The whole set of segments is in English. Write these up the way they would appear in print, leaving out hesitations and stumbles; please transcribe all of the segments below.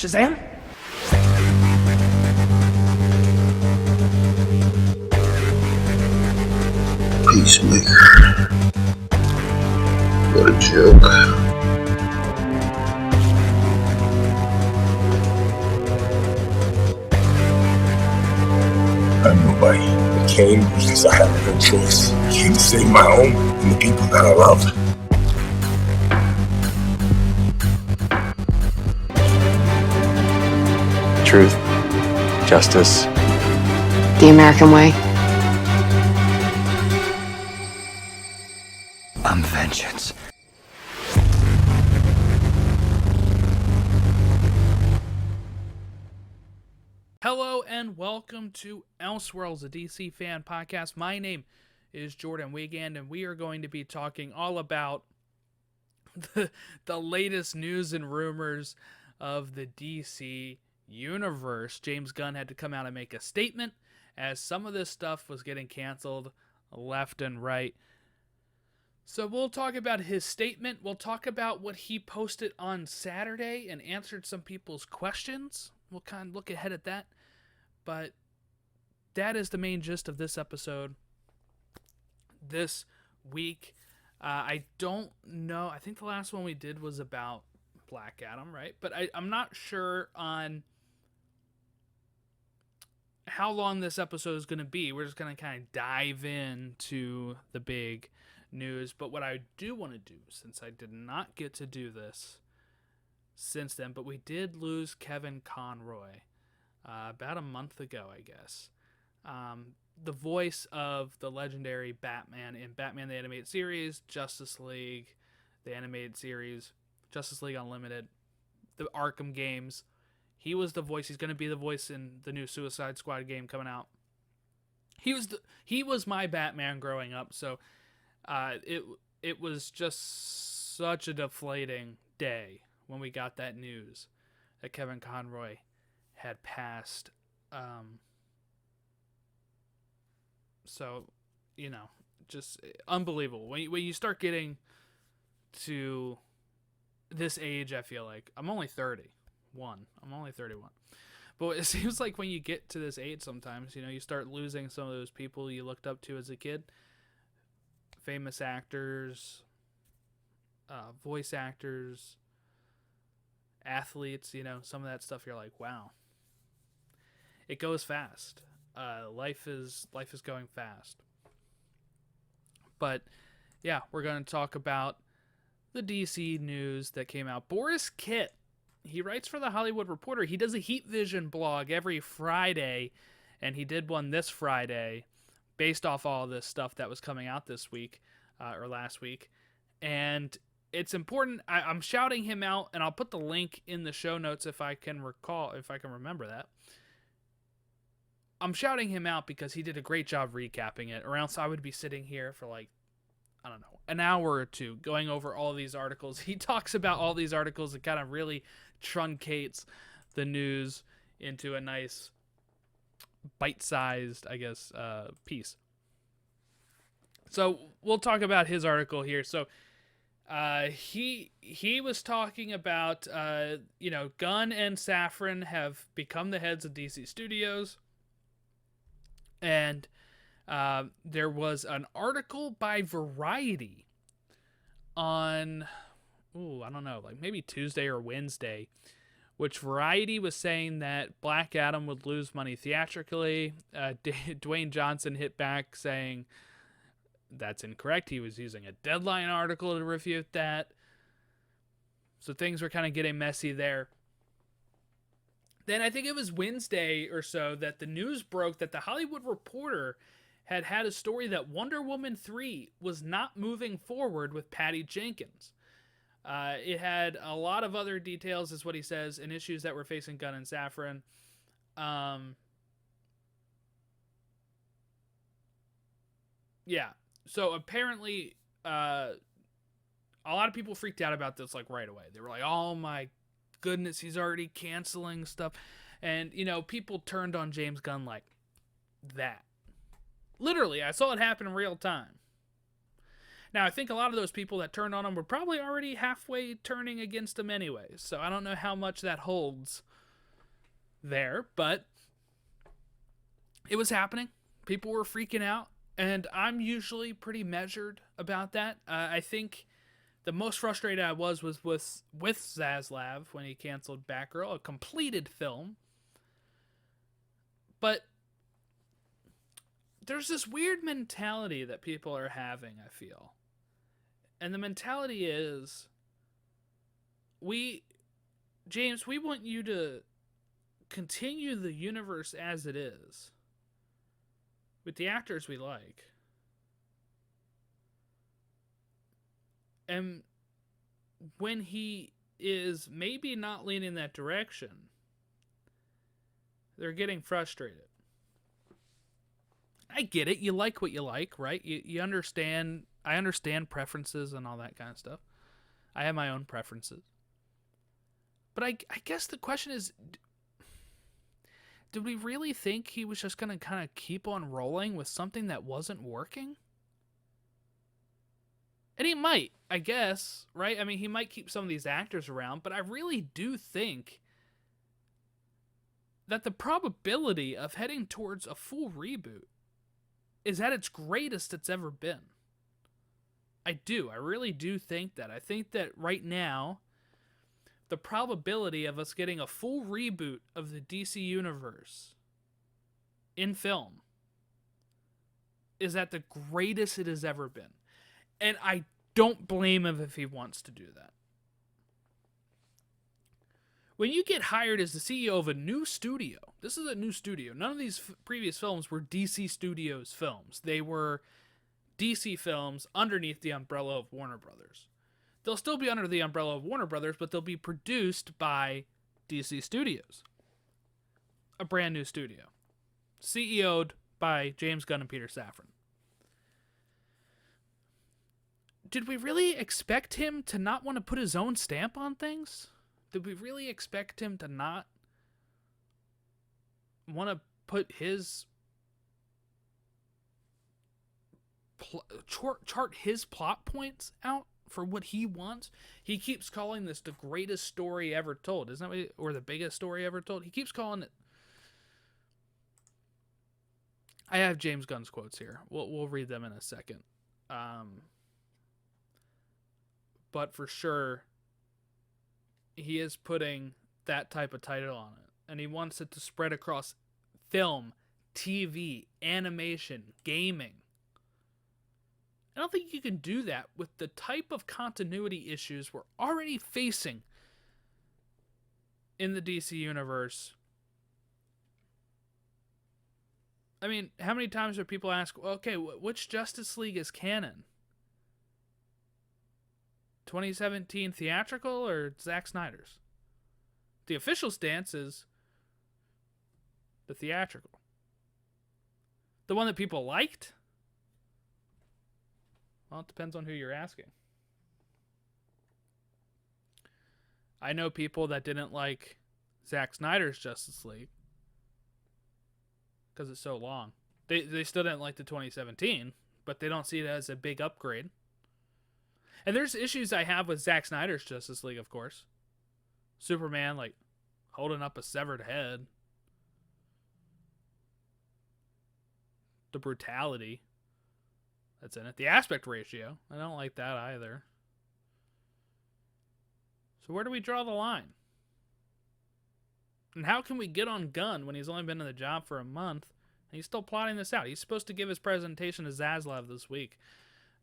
Shazam? Peacemaker. What a joke. I'm nobody. I came because I have no choice. I came to save my home and the people that I love. Truth, justice, the American way. I'm vengeance. Hello and welcome to Elseworlds, a DC fan podcast. My name is Jordan Wiegand, and we are going to be talking all about the latest news and rumors of the DC universe. James Gunn had to come out and make a statement as some of this stuff was getting canceled left and right. So we'll talk about his statement. We'll talk about what he posted on Saturday and answered some people's questions. We'll kind of look ahead at that. But that is the main gist of this episode this week. I don't know. I think the last one we did was about Black Adam, right? But I'm not sure on how long this episode is going to be. We're just going to kind of dive into the big news. But what I do want to do, since I did not get to do this since then, but we did lose Kevin Conroy about a month ago, I guess. The voice of the legendary Batman in Batman the Animated Series, Justice League, the Animated Series, Justice League Unlimited, the Arkham games. He was the voice. He's going to be the voice in the new Suicide Squad game coming out. He was my Batman growing up, so it was just such a deflating day when we got that news that Kevin Conroy had passed. So, just unbelievable. When you start getting to this age, I feel like I'm only 31. But it seems like when you get to this age sometimes, you start losing some of those people you looked up to as a kid. Famous actors, voice actors, athletes, some of that stuff you're like, wow. It goes fast. Life is going fast. But yeah, we're going to talk about the DC news that came out. Borys Kit, he writes for The Hollywood Reporter. He does a Heat Vision blog every Friday, and he did one this Friday based off all this stuff that was coming out this week or last week. And it's important. I'm shouting him out, and I'll put the link in the show notes if I can remember that. I'm shouting him out because he did a great job recapping it, or else I would be sitting here for an hour or two going over all these articles. He talks about all these articles and kind of really truncates the news into a nice bite-sized, I guess, piece. So we'll talk about his article here. So he was talking about, Gunn and Safran have become the heads of DC Studios. And there was an article by Variety on, I don't know, like maybe Tuesday or Wednesday, which Variety was saying that Black Adam would lose money theatrically. Dwayne Johnson hit back saying that's incorrect. He was using a Deadline article to refute that. So things were kind of getting messy there. Then I think it was Wednesday or so that the news broke that the Hollywood Reporter had a story that Wonder Woman 3 was not moving forward with Patty Jenkins. It had a lot of other details, is what he says, and issues that were facing Gunn and Safran. Yeah. So apparently, a lot of people freaked out about this right away. They were like, "Oh my goodness, he's already canceling stuff," and people turned on James Gunn like that. Literally, I saw it happen in real time. Now, I think a lot of those people that turned on him were probably already halfway turning against him anyway, so I don't know how much that holds there, but it was happening. People were freaking out, and I'm usually pretty measured about that. I think the most frustrated I was with Zaslav when he canceled Batgirl, a completed film. But there's this weird mentality that people are having, I feel. And the mentality is, James, we want you to continue the universe as it is, with the actors we like. And when he is maybe not leaning that direction, they're getting frustrated. I get it. You like what you like, right? You understand. I understand preferences and all that kind of stuff. I have my own preferences. But I guess the question is, did we really think he was just going to kind of keep on rolling with something that wasn't working? And he might, I guess, right? I mean, he might keep some of these actors around, but I really do think that the probability of heading towards a full reboot is at its greatest it's ever been. I do. I really do think that. I think that right now, the probability of us getting a full reboot of the DC Universe in film is at the greatest it has ever been. And I don't blame him if he wants to do that. When you get hired as the CEO of a new studio, this is a new studio. None of these previous films were DC Studios films. They were DC films underneath the umbrella of Warner Brothers. They'll still be under the umbrella of Warner Brothers, but they'll be produced by DC Studios. A brand new studio. CEO'd by James Gunn and Peter Safran. Did we really expect him to not want to put his own stamp on things? Did we really expect him to not want to put his chart his plot points out for what he wants? He keeps calling this the greatest story ever told, isn't that what or the biggest story ever told? He keeps calling it. I have James Gunn's quotes here. We'll read them in a second. But for sure, he is putting that type of title on it. And he wants it to spread across film, TV, animation, gaming. I don't think you can do that with the type of continuity issues we're already facing in the DC Universe. I mean, how many times do people ask, okay, which Justice League is canon? 2017 theatrical or Zack Snyder's? The official stance is the theatrical. The one that people liked? Well, it depends on who you're asking. I know people that didn't like Zack Snyder's Justice League because it's so long. They still didn't like the 2017, but they don't see it as a big upgrade. And there's issues I have with Zack Snyder's Justice League, of course. Superman, like, holding up a severed head. The brutality that's in it. The aspect ratio. I don't like that either. So where do we draw the line? And how can we get on Gunn when he's only been in the job for a month and he's still plotting this out? He's supposed to give his presentation to Zaslav this week,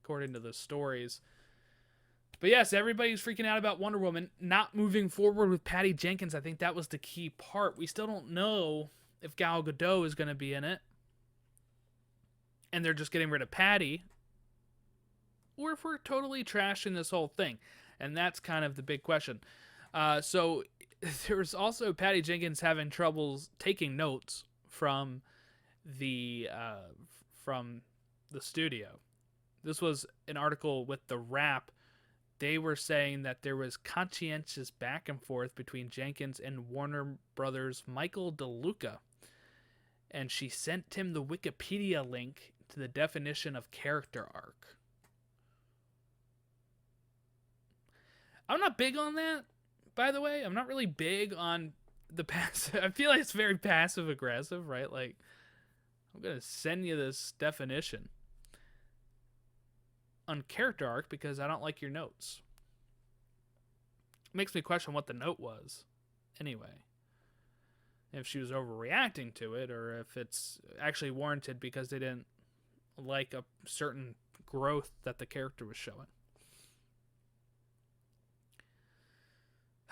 according to the stories. But yes, everybody's freaking out about Wonder Woman not moving forward with Patty Jenkins. I think that was the key part. We still don't know if Gal Gadot is going to be in it, and they're just getting rid of Patty, or if we're totally trashing this whole thing. And that's kind of the big question. So there's also Patty Jenkins having troubles taking notes from the studio. This was an article with The Wrap. They were saying that there was conscientious back and forth between Jenkins and Warner Brothers' Michael DeLuca. And she sent him the Wikipedia link to the definition of character arc. I'm not big on that, by the way. I'm not really big on the passive. I feel like it's very passive aggressive, right? Like, I'm going to send you this definition on character arc because I don't like your notes. It makes me question what the note was anyway. If she was overreacting to it, or if it's actually warranted because they didn't like a certain growth that the character was showing.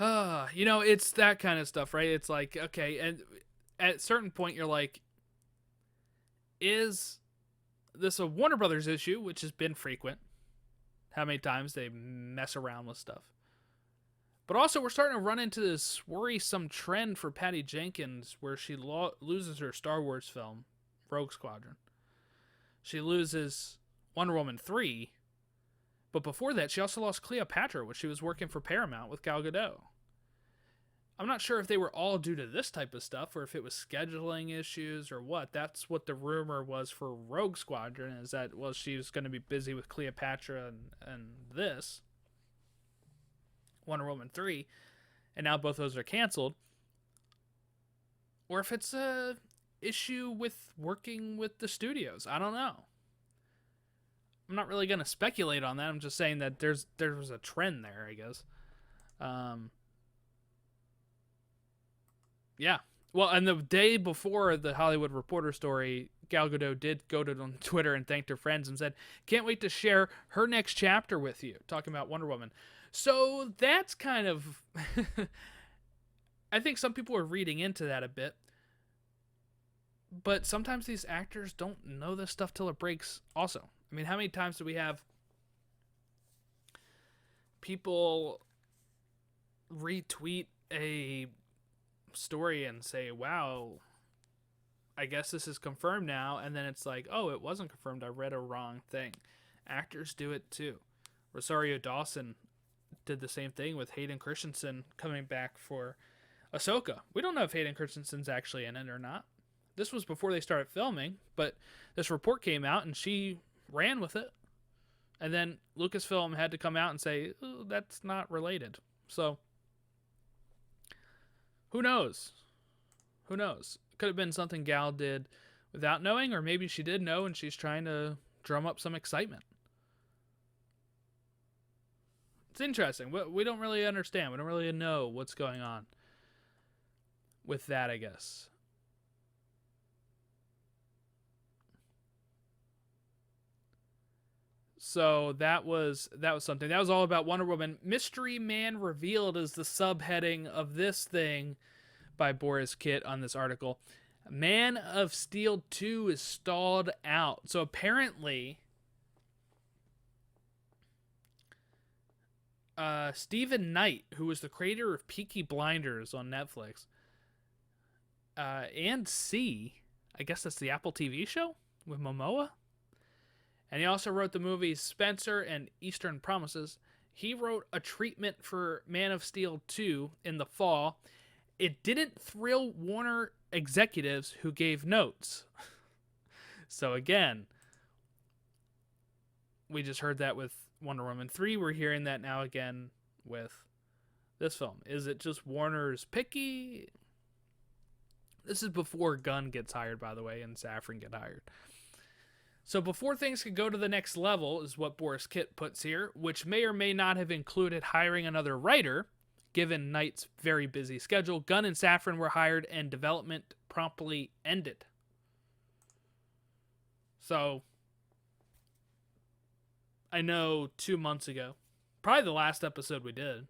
It's that kind of stuff, right? It's like, okay, and at a certain point you're like, is this a Warner Brothers issue, which has been frequent? How many times they mess around with stuff. But also, we're starting to run into this worrisome trend for Patty Jenkins where she loses her Star Wars film, Rogue Squadron. She loses Wonder Woman 3, but before that, she also lost Cleopatra, which she was working for Paramount with Gal Gadot. I'm not sure if they were all due to this type of stuff or if it was scheduling issues or what. That's what the rumor was for Rogue Squadron, is that, well, she was going to be busy with Cleopatra and this, Wonder Woman 3, and now both those are canceled. Or if it's a issue with working with the studios. I don't know. I'm not really going to speculate on that. I'm just saying that there was a trend there, I guess. Yeah. Well, and the day before the Hollywood Reporter story, Gal Gadot did go on Twitter and thanked her friends and said, "Can't wait to share her next chapter with you," talking about Wonder Woman. So that's kind of... I think some people are reading into that a bit. But sometimes these actors don't know this stuff till it breaks also. I mean, how many times do we have people retweet a story and say, wow, I guess this is confirmed now, and then it's like, oh, it wasn't confirmed, I read a wrong thing. Actors do it too. Rosario Dawson did the same thing with Hayden Christensen coming back for Ahsoka. We don't know if Hayden Christensen's actually in it or not. This was before they started filming, but this report came out and she ran with it. And then Lucasfilm had to come out and say, oh, that's not related. So, who knows? Who knows? Could have been something Gal did without knowing, or maybe she did know and she's trying to drum up some excitement. It's interesting. We don't really understand. We don't really know what's going on with that, I guess. So that was something. That was all about Wonder Woman. Mystery Man Revealed is the subheading of this thing by Borys Kit on this article. Man of Steel 2 is stalled out. So apparently, Stephen Knight, who was the creator of Peaky Blinders on Netflix, and I guess that's the Apple TV show with Momoa. And he also wrote the movies Spencer and Eastern Promises. He wrote a treatment for Man of Steel 2 in the fall. It didn't thrill Warner executives who gave notes. So again, we just heard that with Wonder Woman 3. We're hearing that now again with this film. Is it just Warner's picky? This is before Gunn gets hired, by the way, and Safran get hired. So before things could go to the next level, is what Borys Kit puts here, which may or may not have included hiring another writer, given Knight's very busy schedule. Gunn and Safran were hired and development promptly ended. So, I know 2 months ago, probably the last episode we did,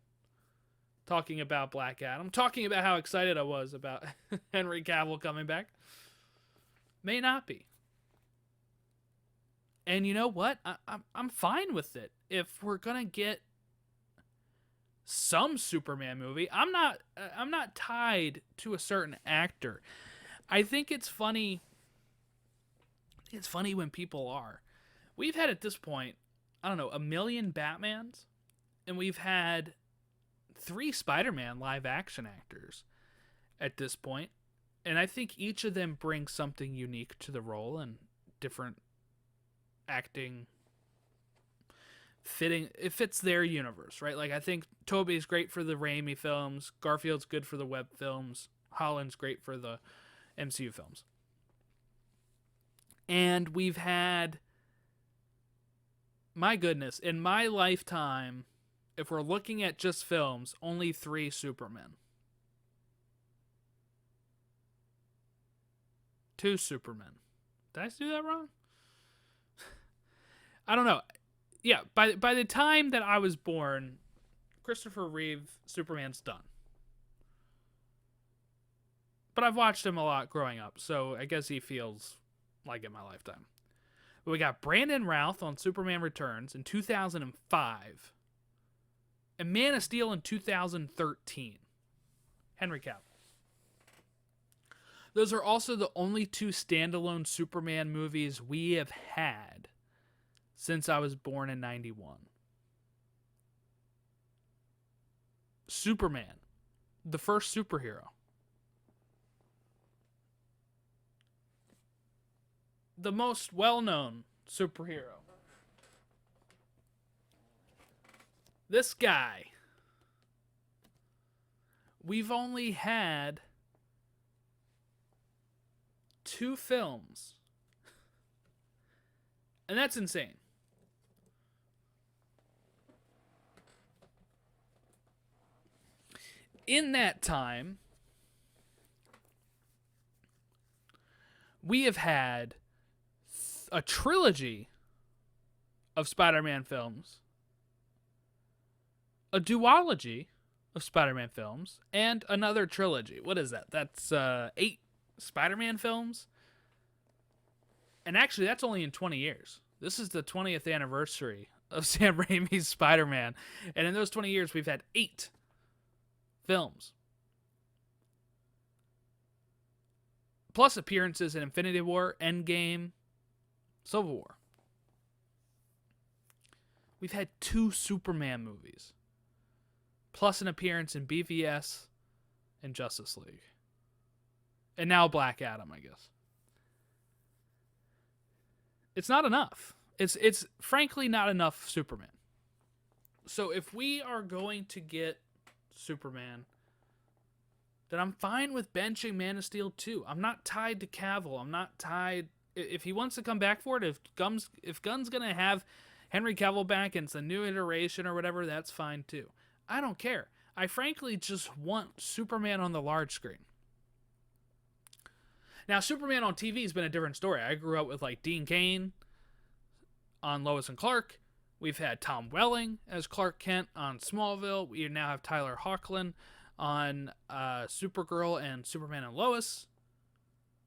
talking about Black Adam, talking about how excited I was about Henry Cavill coming back. May not be. And you know what? I'm fine with it. If we're gonna get some Superman movie, I'm not tied to a certain actor. I think it's funny. It's funny when people are. We've had at this point, I don't know, 1 million Batmans, and we've had 3 Spider-Man live action actors at this point, and I think each of them brings something unique to the role and different acting fitting. It fits their universe, right? Like, I think Tobey's great for the Raimi films. Garfield's good for the Webb films. Holland's great for the MCU films. And we've had, my goodness, in my lifetime, if we're looking at just films, only 3 Supermen. 2 Supermen. Did I do that wrong? I don't know. Yeah, by the time that I was born, Christopher Reeve, Superman's done. But I've watched him a lot growing up, so I guess he feels like in my lifetime. But we got Brandon Routh on Superman Returns in 2005. And Man of Steel in 2013. Henry Cavill. Those are also the only 2 standalone Superman movies we have had since I was born in 91. Superman, the first superhero. The most well-known superhero. This guy. We've only had 2 films. And that's insane. In that time, we have had a trilogy of Spider-Man films, a duology of Spider-Man films, and another trilogy. What is that? That's 8 Spider-Man films? And actually, that's only in 20 years. This is the 20th anniversary of Sam Raimi's Spider-Man. And in those 20 years, we've had 8 films. Plus appearances in Infinity War, Endgame, Civil War. We've had 2 Superman movies. Plus an appearance in BVS and Justice League. And now Black Adam, I guess. It's not enough. It's frankly not enough Superman. So if we are going to get Superman, then I'm fine with benching Man of Steel 2. I'm not tied to Cavill. I'm not tied. If he wants to come back for it, if Gunn's going to have Henry Cavill back and it's a new iteration or whatever, that's fine too. I don't care. I frankly just want Superman on the large screen. Now, Superman on TV has been a different story. I grew up with like Dean Cain on Lois and Clark. We've had Tom Welling as Clark Kent on Smallville. We now have Tyler Hoechlin on Supergirl and Superman and Lois,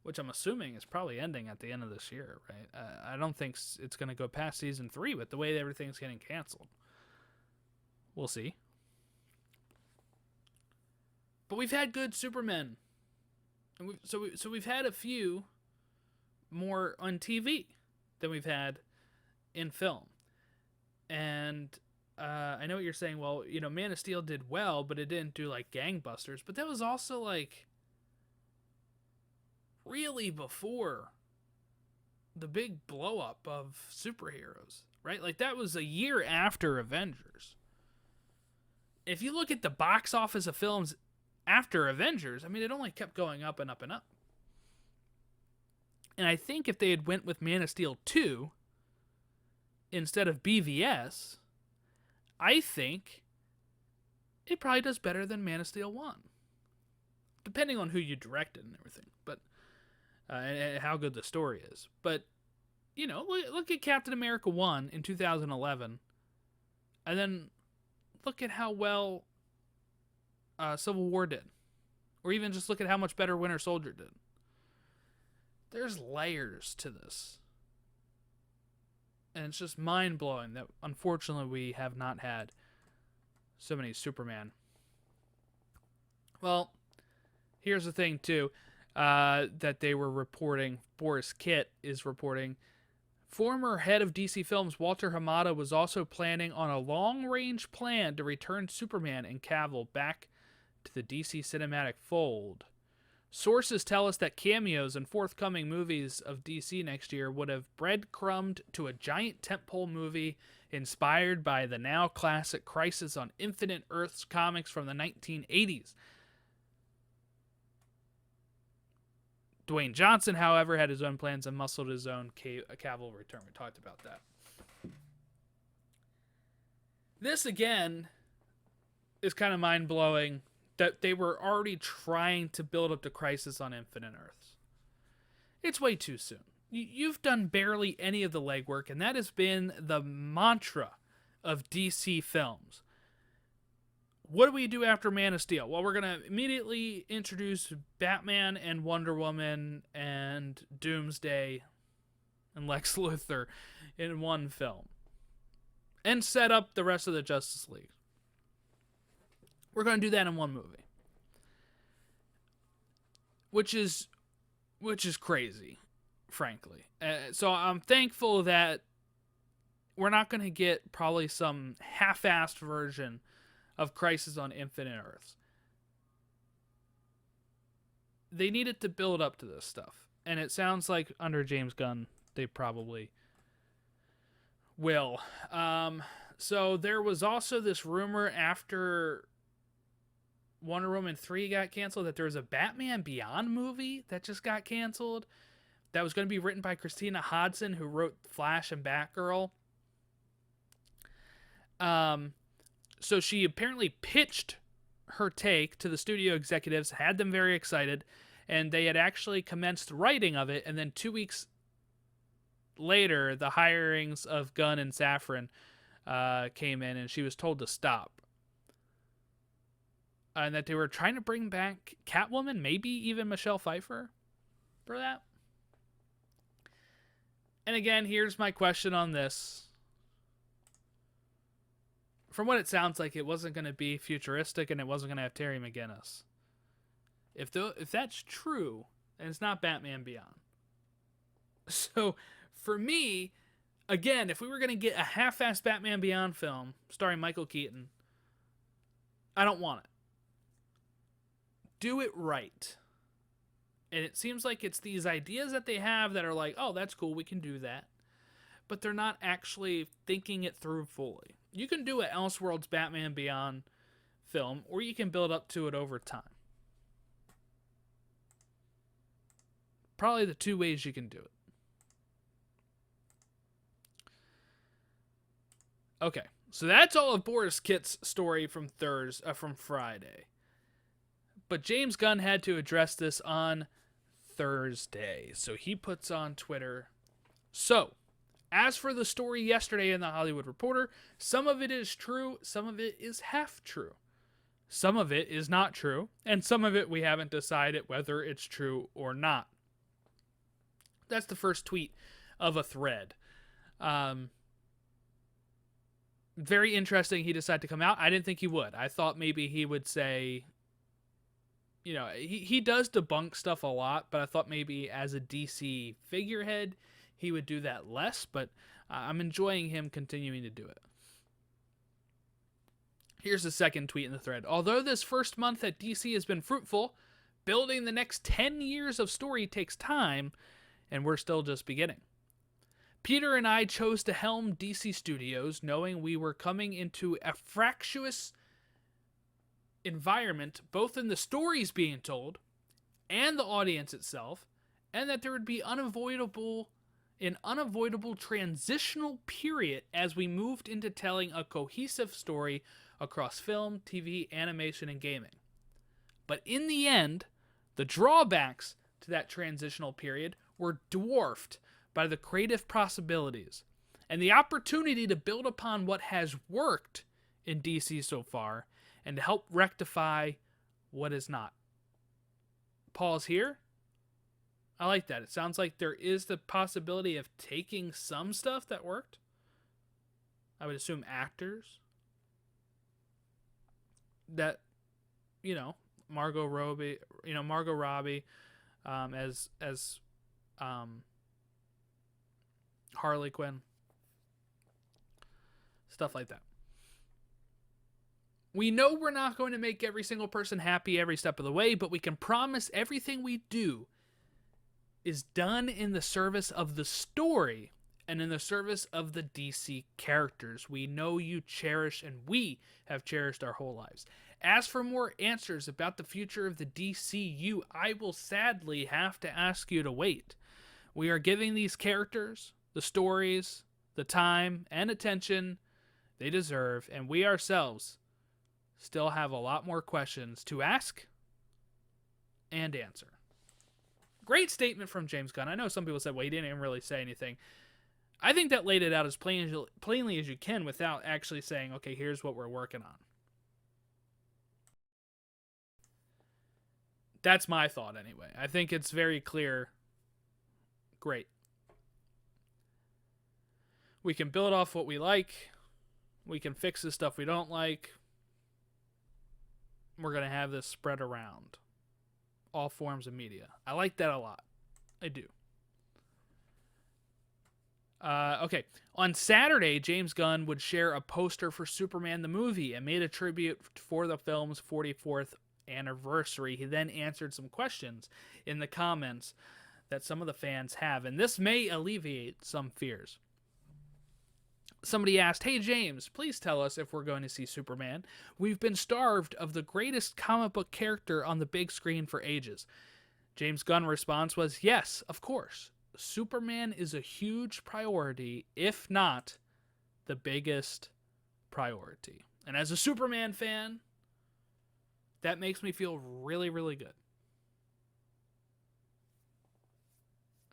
which I'm assuming is probably ending at the end of this year, right? I don't think it's going to go past season 3 with the way everything's getting canceled. We'll see. But we've had good Supermen. And so we've had a few more on TV than we've had in film. And I know what you're saying. Well, you know, Man of Steel did well, but it didn't do like gangbusters. But that was also like really before the big blow up of superheroes, right? Like that was a year after Avengers. If you look at the box office of films after Avengers, I mean, it only kept going up and up and up. And I think if they had went with Man of Steel 2 instead of BVS, I think it probably does better than Man of Steel 1. Depending on who you directed and everything. But and how good the story is. But, you know, look at Captain America 1 in 2011. And then look at how well Civil War did. Or even just look at how much better Winter Soldier did. There's layers to this. And it's just mind-blowing that, unfortunately, we have not had so many Superman. Well, here's the thing, too, that they were reporting. Borys Kit is reporting. Former head of DC Films Walter Hamada was also planning on a long-range plan to return Superman and Cavill back to the DC cinematic fold. Sources tell us that cameos in forthcoming movies of DC next year would have breadcrumbed to a giant tentpole movie inspired by the now classic Crisis on Infinite Earths comics from the 1980s. Dwayne Johnson, however, had his own plans and muscled his own Cavill return. We talked about that. This, again, is kind of mind-blowing that they were already trying to build up the Crisis on Infinite Earths. It's way too soon. You've done barely any of the legwork, and that has been the mantra of DC films. What do we do after Man of Steel? Well, we're going to immediately introduce Batman and Wonder Woman and Doomsday and Lex Luthor in one film. And set up the rest of the Justice League. We're going to do that in one movie. Which is crazy, frankly. So I'm thankful that we're not going to get probably some half-assed version of Crisis on Infinite Earths. They needed to build up to this stuff. And it sounds like under James Gunn, they probably will. So there was also this rumor after Wonder Woman 3 got canceled that there was a Batman Beyond movie that just got canceled that was going to be written by Christina Hodson, who wrote Flash and Batgirl. So she apparently pitched her take to the studio executives, had them very excited, and they had actually commenced writing of it, and then 2 weeks later, the hirings of Gunn and Safran came in, and she was told to stop. And that they were trying to bring back Catwoman, maybe even Michelle Pfeiffer for that. And again, here's my question on this. From what it sounds like, it wasn't going to be futuristic, and it wasn't going to have Terry McGinnis. If that's true, then it's not Batman Beyond. So, for me, again, if we were going to get a half-assed Batman Beyond film starring Michael Keaton, I don't want it. Do it right. And it seems like it's these ideas that they have that are like, oh, that's cool, we can do that. But they're not actually thinking it through fully. You can do an Elseworlds Batman Beyond film, or you can build up to it over time. Probably the two ways you can do it. Okay, so that's all of Borys Kit's story from Friday. But James Gunn had to address this on Thursday. So he puts on Twitter. So, as for the story yesterday in the Hollywood Reporter, some of it is true, some of it is half true. Some of it is not true, and some of it we haven't decided whether it's true or not. That's the first tweet of a thread. Very interesting he decided to come out. I didn't think he would. I thought maybe he would say, you know, he does debunk stuff a lot, but I thought maybe as a DC figurehead, he would do that less, but I'm enjoying him continuing to do it. Here's the second tweet in the thread. Although this first month at DC has been fruitful, building the next 10 years of story takes time, and we're still just beginning. Peter and I chose to helm DC Studios knowing we were coming into a fractious environment, both in the stories being told and the audience itself, and that there would be an unavoidable transitional period as we moved into telling a cohesive story across film, TV, animation, and gaming. But in the end, the drawbacks to that transitional period were dwarfed by the creative possibilities and the opportunity to build upon what has worked in DC so far and to help rectify what is not. Pause here. I like that. It sounds like there is the possibility of taking some stuff that worked. I would assume actors. That, Margot Robbie, as Harley Quinn. Stuff like that. We know we're not going to make every single person happy every step of the way, but we can promise everything we do is done in the service of the story and in the service of the DC characters we know you cherish and we have cherished our whole lives. As for more answers about the future of the DCU, I will sadly have to ask you to wait. We are giving these characters the stories, the time, and attention they deserve, and we ourselves still have a lot more questions to ask and answer. Great statement from James Gunn. I know some people said, well, he didn't even really say anything. I think that laid it out as plainly as you can without actually saying, okay, here's what we're working on. That's my thought anyway. I think it's very clear. Great. We can build off what we like. We can fix the stuff we don't like. We're going to have this spread around all forms of media. I like that a lot. I do. Okay. On Saturday, James Gunn would share a poster for Superman the movie and made a tribute for the film's 44th anniversary. He then answered some questions in the comments that some of the fans have, and this may alleviate some fears. Somebody asked, hey James, please tell us if we're going to see Superman. We've been starved of the greatest comic book character on the big screen for ages. James Gunn's response was, yes, of course. Superman is a huge priority, if not the biggest priority. And as a Superman fan, that makes me feel really, really good.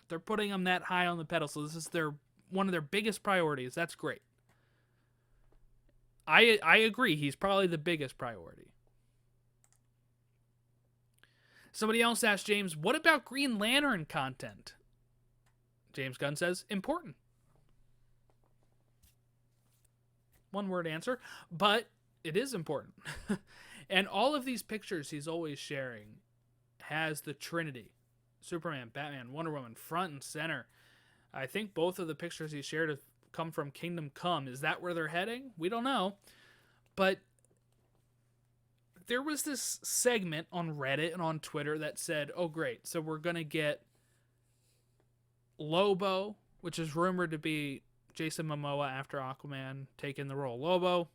They're putting him that high on the pedestal. This is one of their biggest priorities. That's great. I agree. He's probably the biggest priority. Somebody else asked James, what about Green Lantern content? James Gunn says, important. One word answer, but it is important. And all of these pictures he's always sharing has the Trinity. Superman, Batman, Wonder Woman, front and center. I think both of the pictures he shared have come from Kingdom Come. Is that where they're heading? We don't know. But there was this segment on Reddit and on Twitter that said, oh great, so we're going to get Lobo, which is rumored to be Jason Momoa after Aquaman taking the role of Lobo.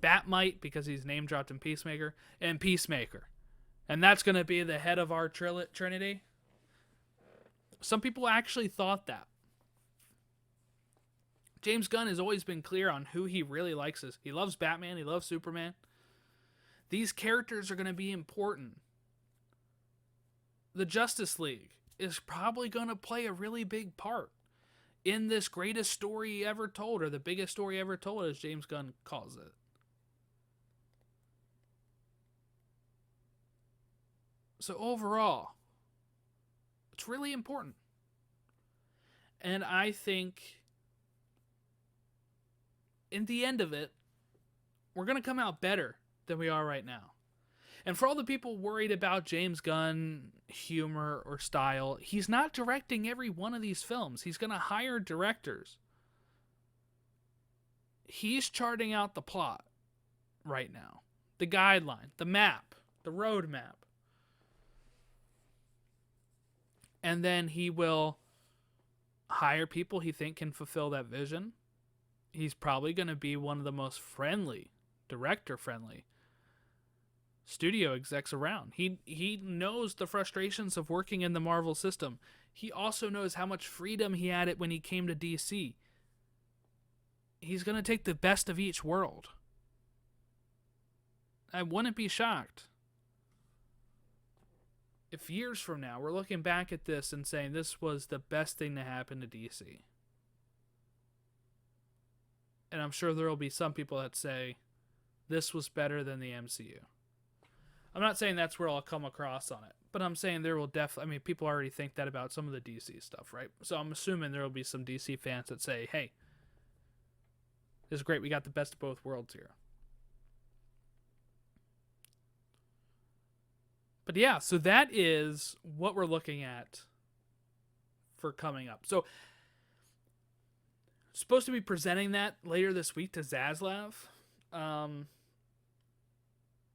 Batmite, because he's name dropped in Peacemaker, and Peacemaker. And that's going to be the head of our Trinity. Some people actually thought that. James Gunn has always been clear on who he really likes. He loves Batman. He loves Superman. These characters are going to be important. The Justice League is probably going to play a really big part in this greatest story ever told, or the biggest story ever told, as James Gunn calls it. So overall, it's really important. And I think in the end of it, we're going to come out better than we are right now. And for all the people worried about James Gunn humor or style, he's not directing every one of these films. He's going to hire directors. He's charting out the plot right now. The guideline, the map, the road map. And then he will hire people he think can fulfill that vision. He's probably going to be one of the most friendly, director-friendly studio execs around. He knows the frustrations of working in the Marvel system. He also knows how much freedom he had it when he came to DC. He's going to take the best of each world. I wouldn't be shocked if years from now we're looking back at this and saying this was the best thing to happen to DC. And I'm sure there will be some people that say this was better than the MCU. I'm not saying that's where I'll come across on it, but I'm saying there will definitely, I mean, people already think that about some of the DC stuff, right? So I'm assuming there will be some DC fans that say, hey, this is great. We got the best of both worlds here. But yeah, so that is what we're looking at for coming up. So, supposed to be presenting that later this week to Zaslav.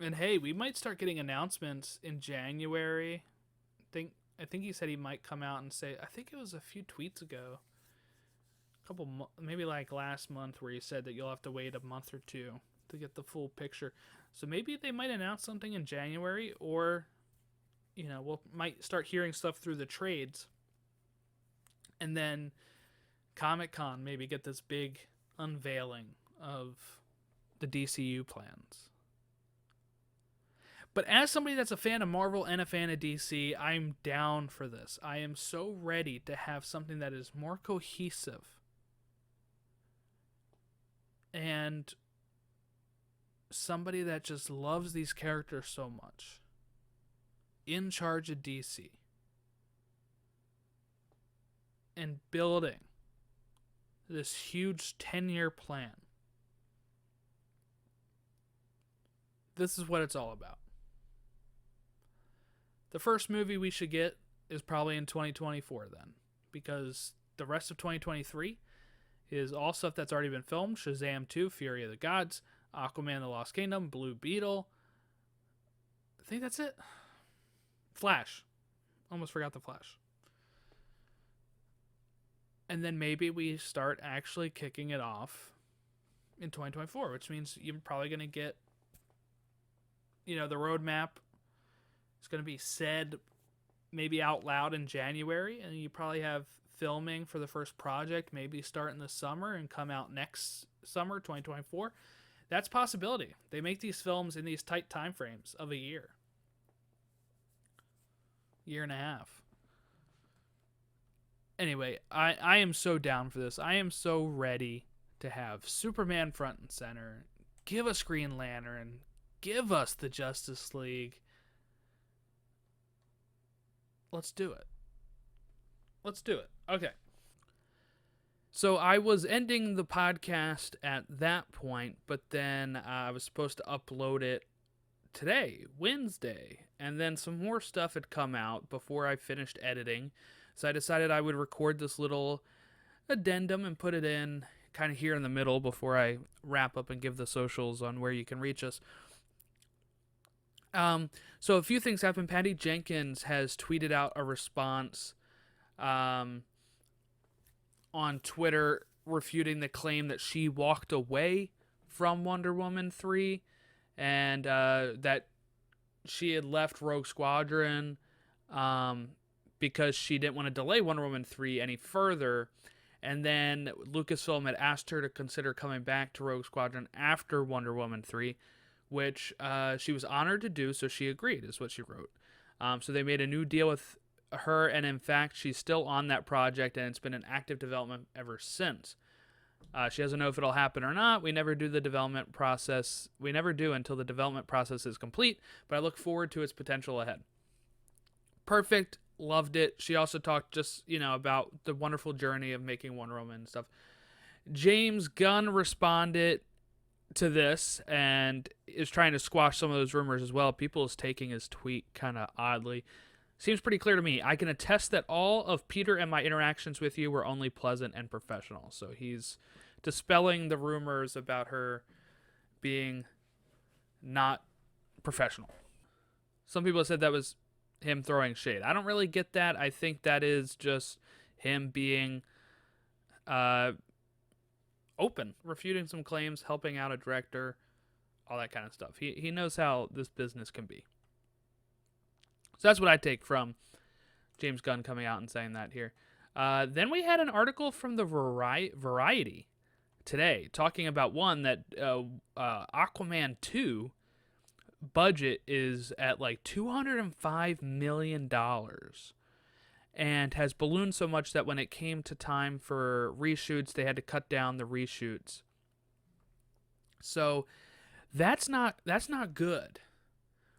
And hey, we might start getting announcements in January. I think he said he might come out and say, I think it was a few tweets ago, maybe like last month, where he said that you'll have to wait a month or two to get the full picture. So maybe they might announce something in January, or might start hearing stuff through the trades, and then Comic-Con maybe get this big unveiling of the DCU plans. But as somebody that's a fan of Marvel and a fan of DC, I'm down for this. I am so ready to have something that is more cohesive and somebody that just loves these characters so much in charge of DC and building this huge 10-year plan. This is what it's all about. The first movie we should get is probably in 2024 then, because the rest of 2023 is all stuff that's already been filmed. Shazam 2, Fury of the Gods, Aquaman the Lost Kingdom, Blue Beetle. I think that's it. Flash. Almost forgot the Flash. And then maybe we start actually kicking it off in 2024, which means you're probably going to get, the roadmap. It's going to be said maybe out loud in January, and you probably have filming for the first project maybe start in the summer and come out next summer, 2024. That's a possibility. They make these films in these tight time frames of a year and a half. Anyway, I am so down for this. I am so ready to have Superman front and center. Give us Green Lantern. Give us the Justice League. Let's do it. Okay. So I was ending the podcast at that point, but then I was supposed to upload it today, Wednesday, and then some more stuff had come out before I finished editing. So I decided I would record this little addendum and put it in kind of here in the middle before I wrap up and give the socials on where you can reach us. So a few things happened. Patty Jenkins has tweeted out a response on Twitter refuting the claim that she walked away from Wonder Woman 3 and that she had left Rogue Squadron because she didn't want to delay Wonder Woman 3 any further. And then Lucasfilm had asked her to consider coming back to Rogue Squadron after Wonder Woman 3, which she was honored to do, so she agreed, is what she wrote. So they made a new deal with her, and in fact, she's still on that project, and it's been in active development ever since. She doesn't know if it'll happen or not. We never do the development process. We never do until the development process is complete, but I look forward to its potential ahead. Perfect. Loved it. She also talked just, about the wonderful journey of making Wonder Woman and stuff. James Gunn responded to this and is trying to squash some of those rumors as well. People is taking his tweet kind of oddly. Seems pretty clear to me. I can attest that all of Peter and my interactions with you were only pleasant and professional. So he's dispelling the rumors about her being not professional. Some people have said that was him throwing shade. I don't really get that. I think that is just him being open, refuting some claims, helping out a director, all that kind of stuff. He knows how this business can be. So that's what I take from James Gunn coming out and saying that here. Then we had an article from the Variety today talking about that Aquaman 2 budget is at like $205 million and has ballooned so much that when it came to time for reshoots, they had to cut down the reshoots. So that's not good,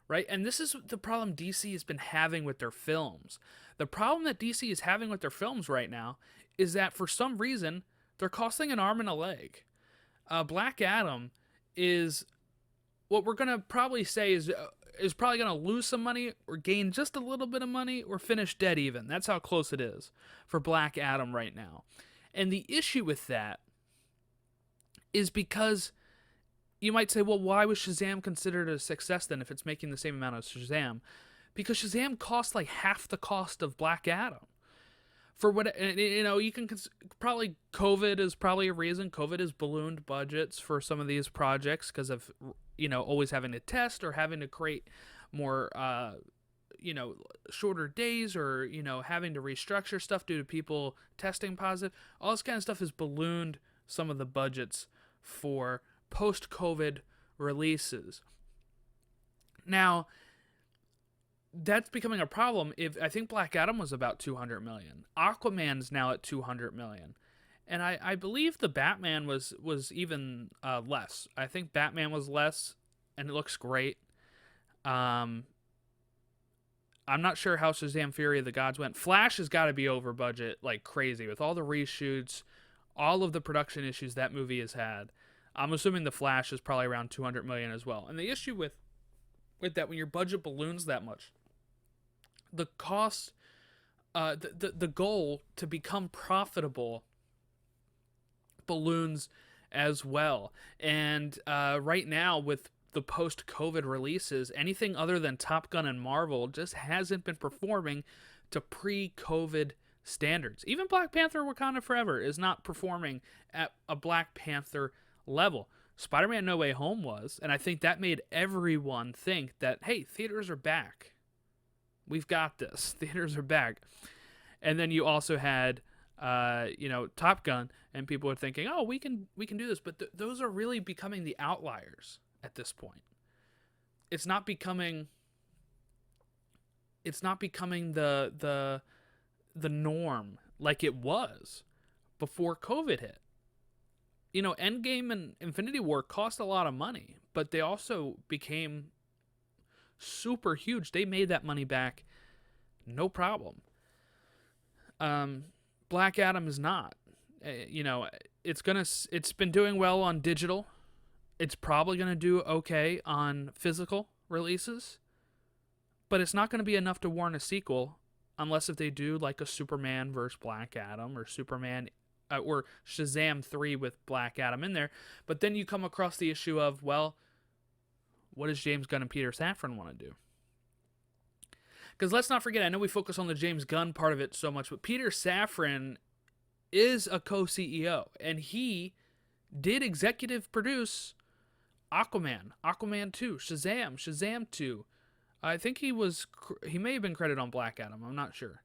right? And this is the problem DC has been having with their films. The problem that DC is having with their films right now is that for some reason they're costing an arm and a leg. Black Adam is what we're gonna probably say is probably gonna lose some money or gain just a little bit of money or finish dead even. That's how close it is for Black Adam right now. And the issue with that is because you might say, well, why was Shazam considered a success then if it's making the same amount as Shazam? Because Shazam cost like half the cost of Black Adam. For what, you know, you can probably, COVID is probably a reason. COVID has ballooned budgets for some of these projects because of, you know, always having to test or having to create more, you know, shorter days, or, you know, having to restructure stuff due to people testing positive. All this kind of stuff has ballooned some of the budgets for post-COVID releases. Now, that's becoming a problem. If I think Black Adam was about 200 million, Aquaman's now at 200 million, and I believe the Batman was even less. I think Batman was less, and it looks great. I'm not sure how Shazam: Fury of the Gods went. Flash has got to be over budget like crazy with all the reshoots, all of the production issues that movie has had. I'm assuming the Flash is probably around 200 million as well. And the issue with that, when your budget balloons that much, the cost, the goal to become profitable balloons as well. And right now, with the post-COVID releases, anything other than Top Gun and Marvel just hasn't been performing to pre-COVID standards. Even Black Panther: Wakanda Forever is not performing at a Black Panther level. Spider-Man: No Way Home was, and I think that made everyone think that, hey, theaters are back. We've got this. Theaters are back. And then you also had, you know, Top Gun, and people were thinking, oh, we can do this. But those are really becoming the outliers at this point. It's not becoming the norm like it was before COVID hit. You know, Endgame and Infinity War cost a lot of money, but they also became super huge. They made that money back, no problem. Black Adam is not. You know, it's been doing well on digital. It's probably gonna do okay on physical releases, but it's not gonna be enough to warrant a sequel, unless if they do like a Superman versus Black Adam, or Superman. Or Shazam 3 with Black Adam in there. But then you come across the issue of, well, what does James Gunn and Peter Safran want to do? Because let's not forget, I know we focus on the James Gunn part of it so much, but Peter Safran is a co-CEO, and he did executive produce Aquaman, Aquaman 2, Shazam 2. I think he may have been credited on Black Adam, I'm not sure.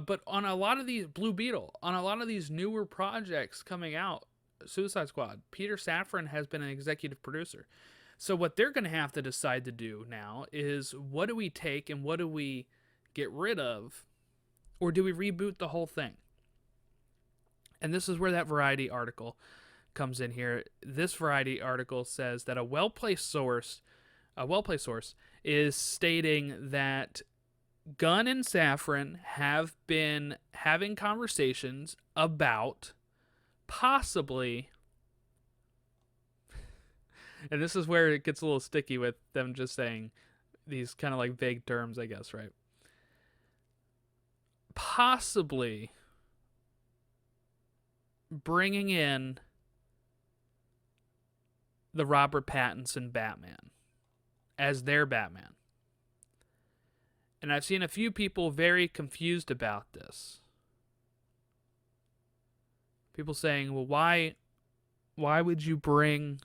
But on a lot of these, Blue Beetle, on a lot of these newer projects coming out, Suicide Squad, Peter Safran has been an executive producer. So what they're going to have to decide to do now is, what do we take and what do we get rid of? Or do we reboot the whole thing? And this is where that Variety article comes in here. This Variety article says that a well-placed source is stating that Gunn and Safran have been having conversations about possibly, and this is where it gets a little sticky with them just saying these kind of like vague terms, I guess, right? Possibly bringing in the Robert Pattinson Batman as their Batman. And I've seen a few people very confused about this. People saying, well, why would you bring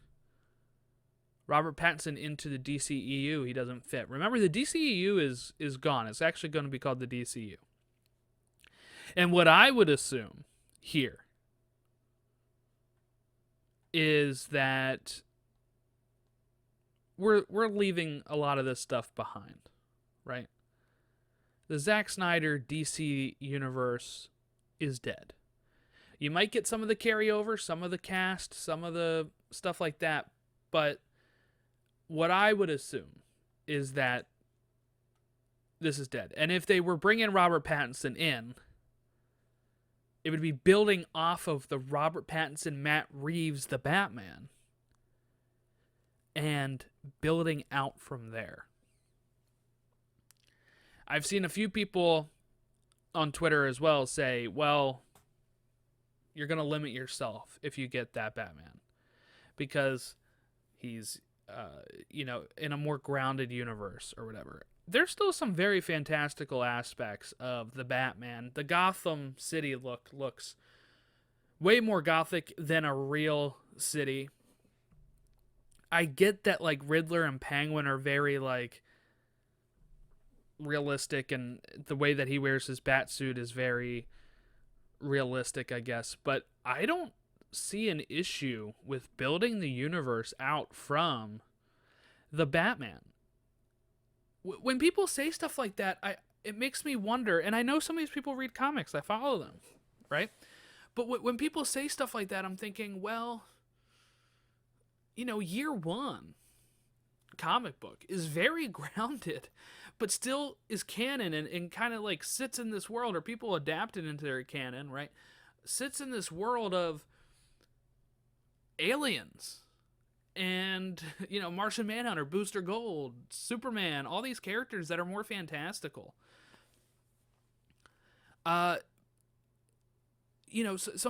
Robert Pattinson into the DCEU? He doesn't fit. Remember, the DCEU is gone. It's actually going to be called the DCU. And what I would assume here is that we're leaving a lot of this stuff behind, right? The Zack Snyder DC universe is dead. You might get some of the carryover, some of the cast, some of the stuff like that, but what I would assume is that this is dead. And if they were bringing Robert Pattinson in, it would be building off of the Robert Pattinson, Matt Reeves, the Batman, and building out from there. I've seen a few people on Twitter as well say, well, you're going to limit yourself if you get that Batman. because he's, in a more grounded universe or whatever. There's still some very fantastical aspects of the Batman. The Gotham City looks way more gothic than a real city. I get that, like, Riddler and Penguin are very, like, realistic, and the way that he wears his bat suit is very realistic, I guess. But I don't see an issue with building the universe out from the Batman. When people say stuff like that, it makes me wonder, and I know some of these people read comics, I follow them, right? But when people say stuff like that, I'm thinking, well, year one comic book is very grounded, but still is canon and kind of like sits in this world, or people adapt it into their canon, right? Sits in this world of aliens and, Martian Manhunter, Booster Gold, Superman, all these characters that are more fantastical. Some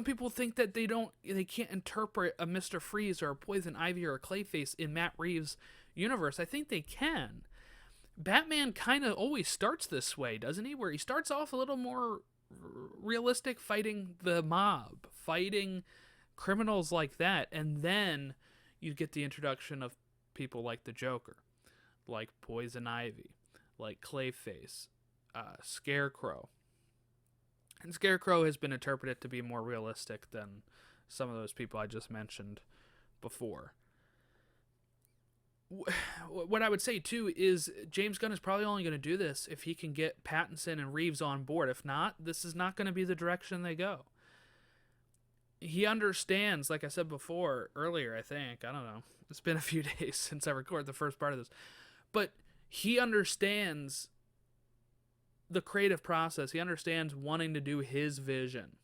people think that they can't interpret a Mr. Freeze or a Poison Ivy or a Clayface in Matt Reeves' universe. I think they can. Batman kind of always starts this way, doesn't he? Where he starts off a little more realistic, fighting the mob, fighting criminals like that, and then you get the introduction of people like the Joker, like Poison Ivy, like Clayface, Scarecrow. And Scarecrow has been interpreted to be more realistic than some of those people I just mentioned before. What I would say, too, is James Gunn is probably only going to do this if he can get Pattinson and Reeves on board. If not, this is not going to be the direction they go. He understands, like I said earlier, I think. I don't know. It's been a few days since I recorded the first part of this. But he understands the creative process. He understands wanting to do his vision.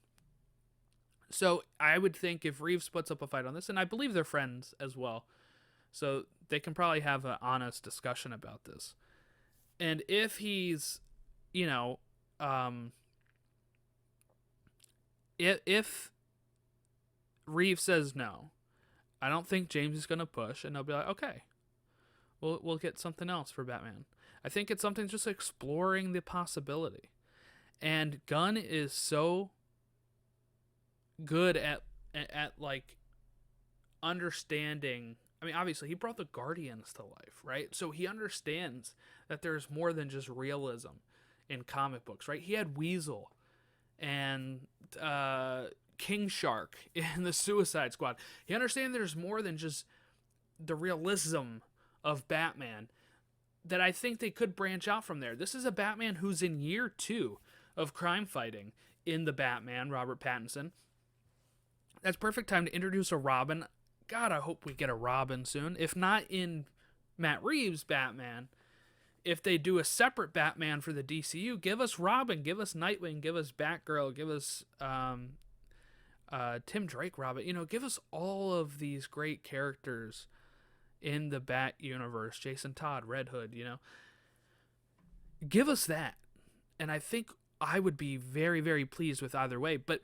So I would think if Reeves puts up a fight on this, and I believe they're friends as well, so they can probably have an honest discussion about this. And if he's, if Reeves says no, I don't think James is going to push, and they'll be like, okay, we'll get something else for Batman. I think it's something just exploring the possibility. And Gunn is so good at like understanding. I mean, obviously he brought the Guardians to life, right? So he understands that there's more than just realism in comic books, right? He had Weasel and King Shark in the Suicide Squad. He understands there's more than just the realism of Batman, that I think they could branch out from there. This is a Batman who's in year 2 of crime fighting in the Batman, Robert Pattinson. That's perfect time to introduce a Robin. God, I hope we get a Robin soon. If not in Matt Reeves' Batman, if they do a separate Batman for the DCU, give us Robin, give us Nightwing, give us Batgirl, give us Tim Drake Robin. Give us all of these great characters in the Bat universe. Jason Todd, Red Hood, give us that, and I think I would be very, very pleased with either way. But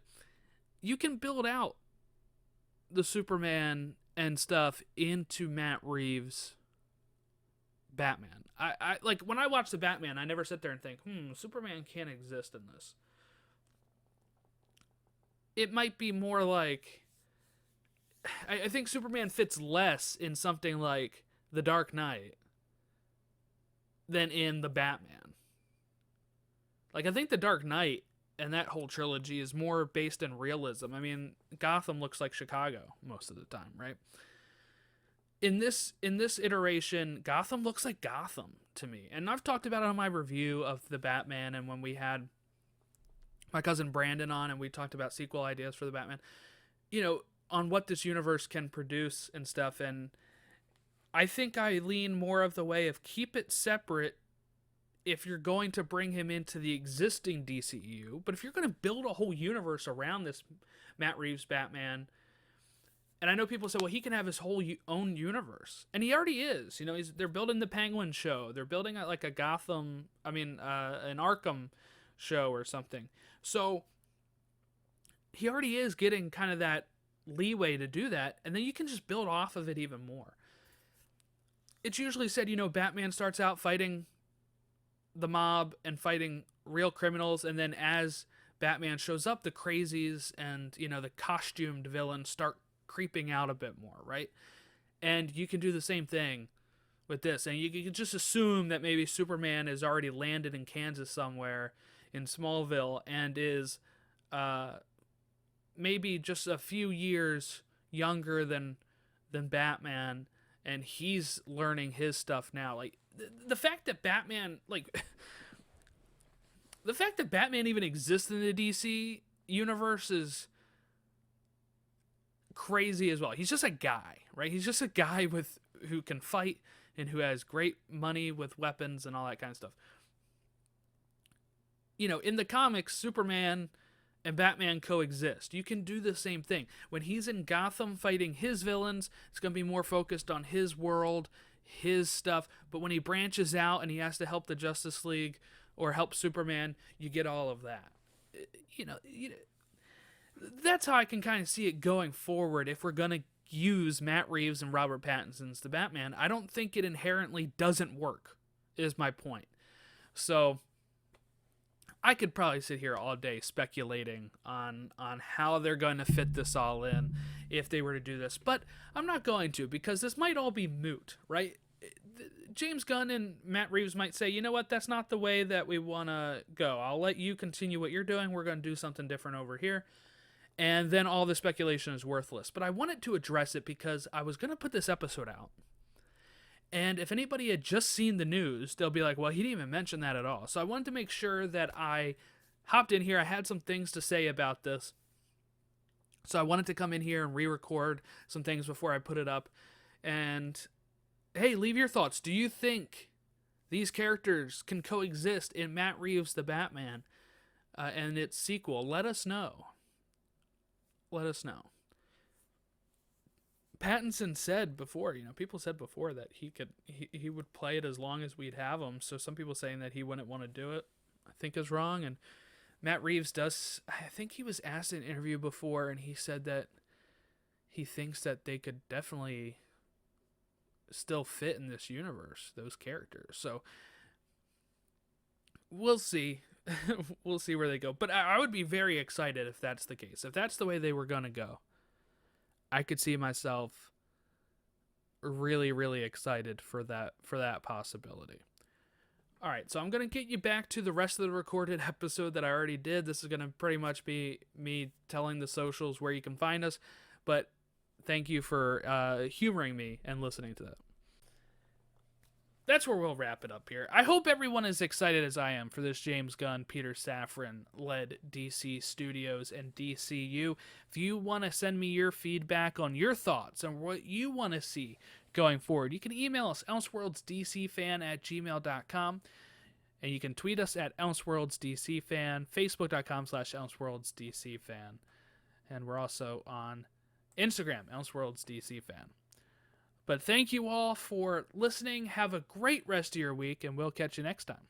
you can build out the Superman and stuff into Matt Reeves' Batman. I like, when I watch the Batman, I never sit there and think, Superman can't exist in this. It might be more like, I think Superman fits less in something like The Dark Knight than in the Batman. Like, I think The Dark Knight and that whole trilogy is more based in realism. I mean, Gotham looks like Chicago most of the time, right? In this iteration, Gotham looks like Gotham to me. And I've talked about it on my review of the Batman, and when we had my cousin Brandon on and we talked about sequel ideas for the Batman, on what this universe can produce and stuff. And I think I lean more of the way of keep it separate if you're going to bring him into the existing DCEU. But if you're going to build a whole universe around this Matt Reeves Batman, and I know people say, well, he can have his whole own universe. And he already is. They're building the Penguin show. They're building like a an Arkham show or something. So he already is getting kind of that leeway to do that, and then you can just build off of it even more. It's usually said, Batman starts out fighting the mob and fighting real criminals, and then as Batman shows up, the crazies and, the costumed villains start creeping out a bit more, right? And you can do the same thing with this, and you can just assume that maybe Superman is already landed in Kansas somewhere in Smallville and is maybe just a few years younger than Batman, and he's learning his stuff now. Like, the fact that Batman, the fact that Batman even exists in the DC universe is crazy as well. He's just a guy, right? He's just a guy who can fight and who has great money with weapons and all that kind of stuff. In the comics, Superman and Batman coexist. You can do the same thing. When he's in Gotham fighting his villains, it's going to be more focused on his world, his stuff. But when he branches out and he has to help the Justice League or help Superman, you get all of that. That's how I can kind of see it going forward if we're going to use Matt Reeves and Robert Pattinson's The Batman. I don't think it inherently doesn't work, is my point. So I could probably sit here all day speculating on how they're going to fit this all in if they were to do this. But I'm not going to, because this might all be moot, right? James Gunn and Matt Reeves might say, you know what, that's not the way that we want to go. I'll let you continue what you're doing. We're going to do something different over here. And then all the speculation is worthless. But I wanted to address it because I was going to put this episode out. And if anybody had just seen the news, they'll be like, well, he didn't even mention that at all. So I wanted to make sure that I hopped in here. I had some things to say about this. So I wanted to come in here and re-record some things before I put it up. And, hey, leave your thoughts. Do you think these characters can coexist in Matt Reeves' The Batman and its sequel? Let us know. Let us know. Pattinson said before, people said before that he would play it as long as we'd have him. So some people saying that he wouldn't want to do it, I think is wrong. And Matt Reeves does, I think he was asked in an interview before, and he said that he thinks that they could definitely still fit in this universe, those characters. So we'll see. We'll see where they go. But I would be very excited if that's the case. If that's the way they were going to go, I could see myself really, really excited for that possibility. All right, so I'm going to get you back to the rest of the recorded episode that I already did. This is going to pretty much be me telling the socials where you can find us. But thank you for humoring me and listening to that. That's where we'll wrap it up here. I hope everyone is excited as I am for this James Gunn, Peter Safran-led DC Studios and DCU. If you want to send me your feedback on your thoughts on what you want to see going forward, you can email us, elseworldsdcfan@gmail.com, and you can tweet us at elseworldsdcfan, facebook.com/elseworldsdcfan, and we're also on Instagram, elseworldsdcfan. But thank you all for listening. Have a great rest of your week, and we'll catch you next time.